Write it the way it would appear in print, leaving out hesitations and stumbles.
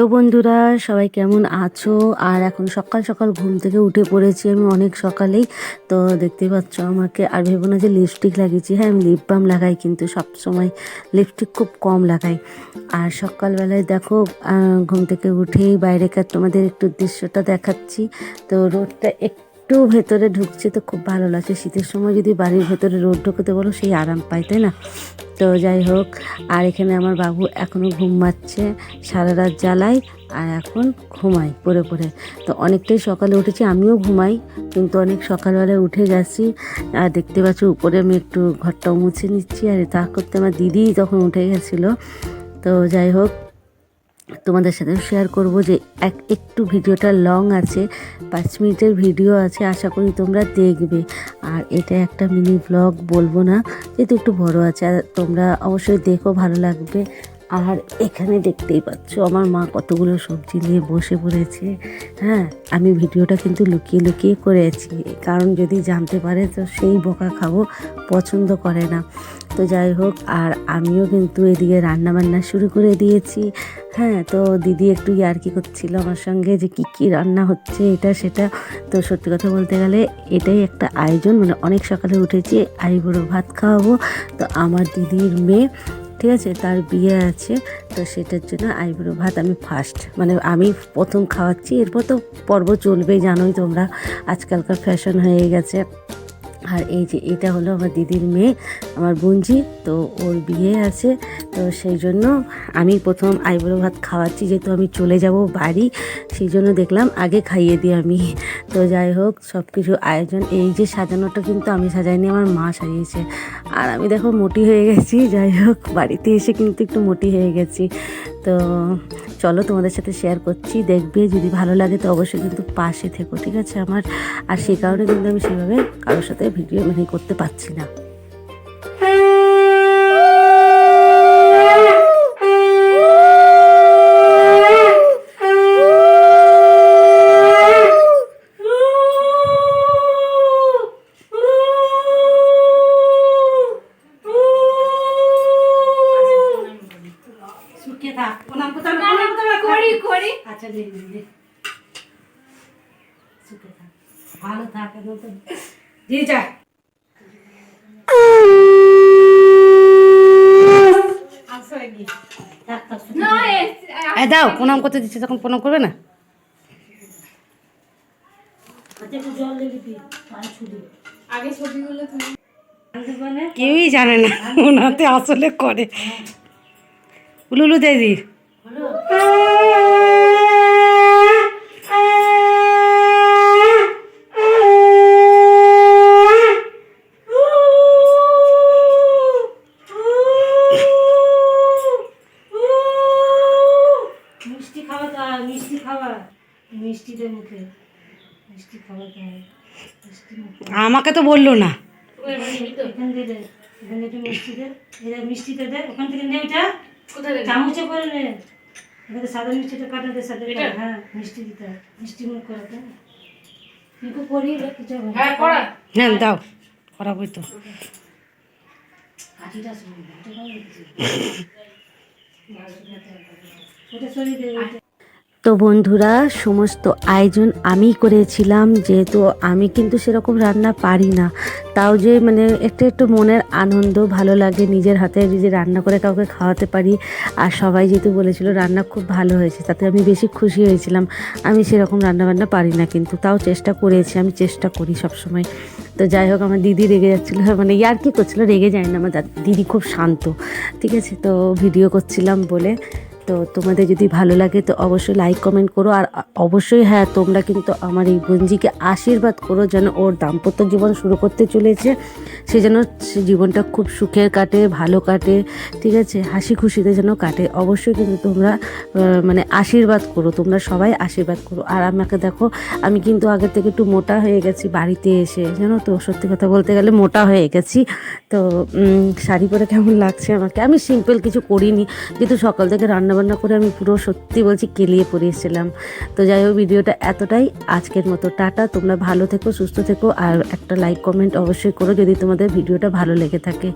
Hello বন্ধুরা, সবাই কেমন আছো? আর এখন সকাল সকাল ঘুম থেকে উঠে পড়েছি আমি অনেক সকালেই। তো দেখতেই পাচ্ছ আমাকে। আর ভেবো না যে লিপস্টিক লাগিয়েছি, হ্যাঁ আমি লিপ বাম লাগাই, কিন্তু সবসময় লিপস্টিক খুব কম লাগাই। আর সকালবেলায় দেখো ঘুম থেকে উঠেই বাইরেকার তোমাদের একটু দৃশ্যটা দেখাচ্ছি। তো রোদটা একটু ভেতরে ঢুকছে, তো খুব ভালো লাগছে। শীতের সময় যদি বাড়ির ভেতরে রোদ ঢুকতে বলো সেই আরাম পাই, তাই না? তো যাই হোক, আর এখানে আমার বাবু এখনও ঘুমাচ্ছে, সারা রাত জ্বালাই আর এখন ঘুমাই পড়ে পড়ে। তো অনেকটাই সকালে উঠেছি, আমিও ঘুমাই কিন্তু অনেক সকালবেলায় উঠে গেছি। আর দেখতে পাচ্ছি উপরে আমি একটু ঘরটাও মুছে নিচ্ছি, আর তা করতে আমার দিদি তখন উঠে গেছিলো। তো যাই হোক, তোমাদের সাথে শেয়ার করব যে একটু ভিডিওটা লং আছে, 5 মিনিটের ভিডিও আছে, আশা করি তোমরা দেখবে। আর এটা একটা মিনি ব্লগ বলবো না, যেহেতু একটু বড় আছে, আর তোমরা অবশ্যই দেখো, ভালো লাগবে। আর এখানে দেখতেই পাচ্ছ আমার মা কতগুলো সবজি নিয়ে বসে পড়েছে। হ্যাঁ, আমি ভিডিওটা কিন্তু লুকিয়ে লুকিয়ে করেছি, কারণ যদি জানতে পারে তো সেই বকা খাবো, পছন্দ করে না। তো যাই হোক, আর আমিও কিন্তু এদিকে রান্নাবান্না শুরু করে দিয়েছি। হ্যাঁ, তো দিদি একটু ইয়ার্কি করছিল আমার সঙ্গে যে কী রান্না হচ্ছে এটা সেটা। তো সত্যি কথা বলতে গেলে এটাই একটা আয়োজন, মানে অনেক সকালে উঠেছি, আইবুড়ো ভাত খাওয়াবো। তো আমার দিদির মেয়ে, ঠিক আছে, তার বিয়ে আছে, তো সেটার জন্য আইবুড়ো ভাত আমি ফার্স্ট, মানে আমি প্রথম খাওয়াচ্ছি। এরপর তো পর্ব চলবেই, জানোই তোমরা, আজকালকার ফ্যাশন হয়ে গেছে। আর এই যে এটা হলো আমার দিদির মেয়ে, আমার বোনজি, তো ওর বিয়ে আছে। তো সেই জন্য আমি প্রথম আইবুড়ো ভাত খাওয়াচ্ছি, যেহেতু আমি চলে যাব বাড়ি, সেই জন্য দেখলাম আগে খাইয়ে দিই আমি। তো যাই হোক, সব কিছু আয়োজন, এই যে সাজানোটা কিন্তু আমি সাজাইনি, আমার মা সাজিয়েছে। আর আমি দেখো মোটি হয়ে গেছি। যাই হোক, বাড়িতে এসে কিন্তু একটু মোটি হয়ে গেছি। তো চলো তোমাদের সাথে শেয়ার করছি, দেখবে, যদি ভালো লাগে তো অবশ্যই কিন্তু পাশে থেকো, ঠিক আছে আমার। আর সেই কারণে কিন্তু আমি সেভাবে কারোর সাথে ভিডিও করতে পারছি না। আচ্ছা, ভালো থাকে দিয়ে যা। দাও, প্রণাম করতে দিচ্ছে, তখন প্রণাম করবে না? কেউই জানে না ওনাতে আসলে করে। উলুলু দিদি, মিষ্টি খাওয়া তো, মিষ্টি খাওয়া, মিষ্টি দে মুখে, মিষ্টি খাওয়া তো, আমাকে তো বললো না। এখান দিয়ে দে, এখানে একটু মিষ্টি দে, মিষ্টিতে দে, ওখান থেকে নে, ওইটা চামচে করে নে, এখানে সাদা মিষ্টিটা কাটা দে, সাদা, হ্যাঁ মিষ্টি দিতে হয়, মিষ্টি মুখ করাতে কিন্তু করি কিছু, হ্যাঁ দাও, করাবই তো। কাঠিটা তো বন্ধুরা, সমস্ত আয়োজন আমি করেছিলাম, যেহেতু আমি কিন্তু সেরকম রান্না পারি না, তাও যে একটু মনের আনন্দ, ভালো লাগে নিজের হাতে যদি রান্না করে কাউকে খাওয়াতে পারি। আর সবাই যেহেতু বলেছিল রান্না খুব ভালো হয়েছে, তাতে আমি বেশি খুশি হয়েছিলাম। আমি সেরকম রান্নাবান্না পারি না, কিন্তু তাও চেষ্টা করেছি, আমি চেষ্টা করি সবসময়। তো যাই হোক, আমার দিদি রেগে যাচ্ছিলো, ইয়ার্কি করছিলো, রেগে যায় না, আমার দিদি খুব শান্ত, ঠিক আছে। তো ভিডিও করছিলাম বলে। তো তোমাদের যদি ভালো লাগে তো অবশ্যই লাইক কমেন্ট করো। আর অবশ্যই হ্যাঁ, তোমরা কিন্তু আমার এই বোনজিকে আশীর্বাদ করো, যেন ওর দাম্পত্য জীবন শুরু করতে চলেছে, সে যেন জীবনটা খুব সুখের কাটে, ভালো কাটে, ঠিক আছে, হাসি খুশিতে যেন কাটে। অবশ্যই কিন্তু তোমরা আশীর্বাদ করো, তোমরা সবাই আশীর্বাদ করো। আর আমাকে দেখো, আমি কিন্তু আগের থেকে একটু মোটা হয়ে গেছি বাড়িতে এসে, জানো তো, সত্যি কথা বলতে গেলে মোটা হয়ে গেছি। তো শাড়ি পরে কেমন লাগছে আমাকে? আমি সিম্পল কিছু করিনি, যেহেতু সকাল থেকে রান্নাবান্না করে আমি পুরো সত্যি বলছি কেলিয়ে পড়েছিলাম। তো যাই হোক, ভিডিওটা এতটাই, আজকের মতো টাটা। তোমরা ভালো থেকো, সুস্থ থেকো, আর একটা লাইক কমেন্ট অবশ্যই করো যদি তোমাদের ভিডিওটা ভালো লেগে থাকে।